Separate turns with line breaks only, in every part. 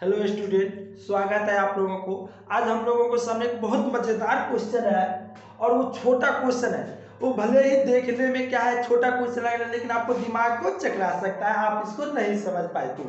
Hello student, स्वागत है आप लोगों को। आज हम लोगों को सामने एक बहुत मजेदार क्वेश्चन है और वो छोटा क्वेश्चन है। वो भले ही देखने में क्या है, छोटा क्वेश्चन लग रहा है, लेकिन आपको दिमाग को चकरा सकता है, आप इसको नहीं समझ पाए तो।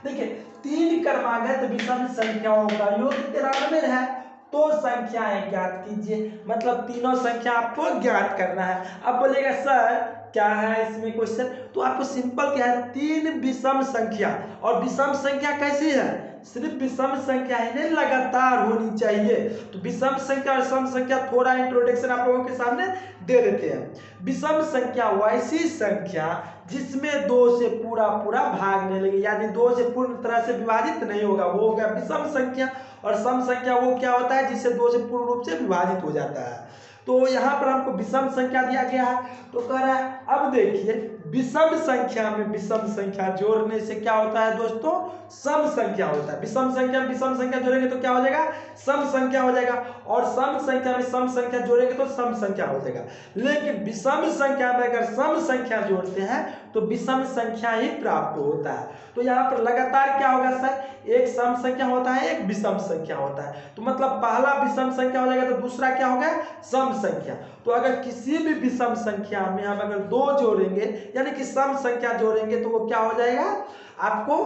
देखिए, 3 क्रमागत विषम संख्याओं का योग 93 है। तो संख्याएं ज्ञात कीजिए, मतलब तीनों संख्या आपको ज्ञात करना है। अब बोलेगा सर क्या है इसमें क्वेश्चन, तो आपको सिंपल क्या है, 3 विषम संख्या। और विषम संख्या कैसी है, सिर्फ विषम संख्या ही नहीं, लगातार होनी चाहिए। तो विषम संख्या और सम संख्या थोड़ा इंट्रोडक्शन आप लोगों के सामने दे देते हैं। विषम संख्या वैसी संख्या जिसमें 2 से पूरा पूरा भाग नहीं लगे, यानी 2 से पूर्ण तरह से विभाजित नहीं होगा, वो हो गया विषम संख्या। और सम संख्या वो क्या होता है, जिससे 2 से पूर्ण रूप से विभाजित हो जाता है। तो यहाँ पर हमको विषम संख्या दिया गया है, तो कह रहा है अब देखिए, विषम संख्या में विषम संख्या जोड़ने से क्या होता है दोस्तों, सम संख्या होता है। विषम संख्या में विषम संख्या जोड़ेंगे तो क्या हो जाएगा, सम संख्या हो जाएगा। और सम संख्या में सम संख्या जोड़ेंगे तो सम संख्या हो जाएगा। लेकिन विषम संख्या में अगर सम संख्या जोड़ते हैं तो विषम संख्या ही प्राप्त होता है। तो यहाँ पर लगातार क्या होगा सर, एक सम संख्या होता है, एक विषम संख्या होता है। तो मतलब पहला विषम संख्या हो जाएगा तो दूसरा क्या होगा, सम संख्या। तो अगर किसी भी विषम संख्या में हम अगर 2 जोड़ेंगे, यानी कि सम संख्या जोड़ेंगे, तो वो क्या हो जाएगा, आपको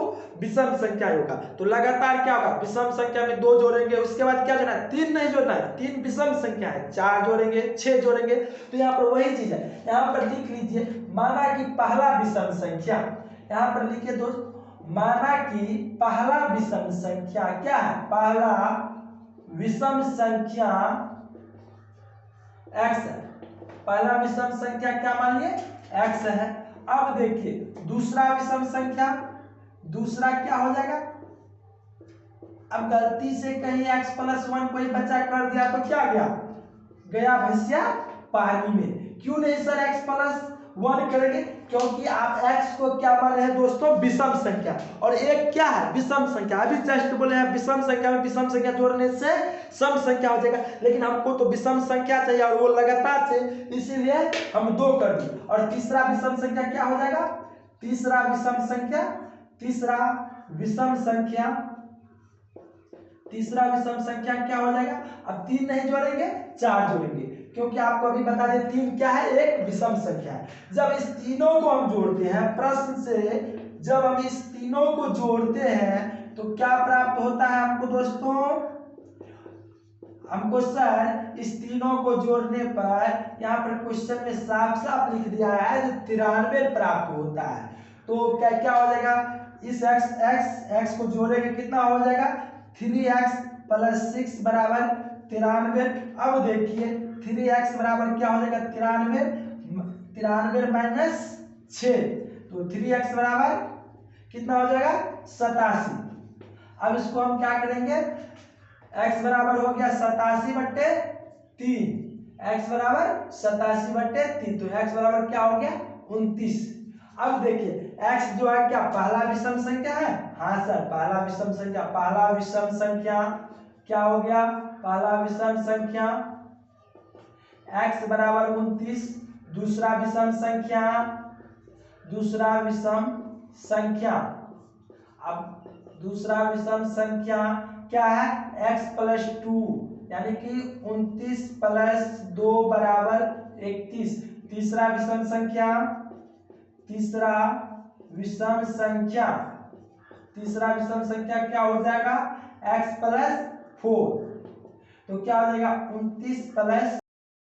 विषम संख्या होगा। तो लगातार क्या होगा, विषम संख्या में 2 जोड़ेंगे, उसके बाद क्या जोड़ना है, 3 नहीं जोड़ना है, 3 विषम संख्या है, 4 जोड़ेंगे, 6 जोड़ेंगे। तो यहाँ पर वही चीज है, यहाँ पर लिख लीजिए, माना कि पहला विषम संख्या, यहाँ पर लिखिए दोस्त, माना कि पहला विषम संख्या क्या है, पहला विषम संख्या x है। पहला विषम संख्या क्या मानिए, x है। अब देखिए दूसरा विषम संख्या, दूसरा क्या हो जाएगा, अब गलती से कहीं x + 1 कोई बच्चा कर दिया तो क्या गया, गया भैंसिया पानी में। क्यों नहीं सर x + 1 करेंगे, क्योंकि आप x को क्या मान रहे हैं दोस्तों, विषम संख्या, और एक क्या है, विषम संख्या। अभी जस्ट बोले हैं विषम संख्या में विषम संख्या जोड़ने से सम संख्या हो जाएगा, लेकिन हमको तो विषम संख्या चाहिए और वो लगातार चाहिए, इसीलिए हम 2 कर दिए। और तीसरा विषम संख्या क्या हो जाएगा, तीसरा विषम संख्या, तीसरा विषम संख्या, तीसरा विषम संख्या क्या हो जाएगा, अब 3 नहीं जोड़ेंगे, 4 जोड़ेंगे, क्योंकि आपको अभी बता दें 3 क्या है, एक विषम संख्या है। जब इस तीनों को हम जोड़ते हैं, प्रश्न से जब हम इस तीनों को जोड़ते हैं तो क्या प्राप्त होता है हमको दोस्तों, हमको सर इस तीनों को जोड़ने पर यहाँ पर क्वेश्चन में साफ साफ लिख दिया है 93 प्राप्त होता है। तो क्या क्या हो जाएगा, इस x को जोड़ेंगे कितना हो जाएगा, 3x + 6 बराबर 93। अब देखिए 3x बराबर क्या हो जाएगा, 93 - 6, तो 3x बराबर कितना हो जाएगा, 87। अब इसको हम क्या करेंगे, x बराबर हो गया 87/3, x बराबर 87/3, तो x बराबर क्या हो गया, 29। अब देखिए x जो है क्या पहला विषम संख्या है, हाँ सर पहला विषम संख्या, पहला विषम संख्या क्या हो गया, पहला विषम संख्या x बराबर 29। दूसरा विषम संख्या, दूसरा विषम संख्या, अब दूसरा विषम संख्या क्या है, x + 2, यानी कि 29 + 2 बराबर 31। तीसरा विषम संख्या, तीसरा विषम संख्या, तीसरा विषम संख्या क्या हो जाएगा, x + 4, तो क्या हो जाएगा 29 +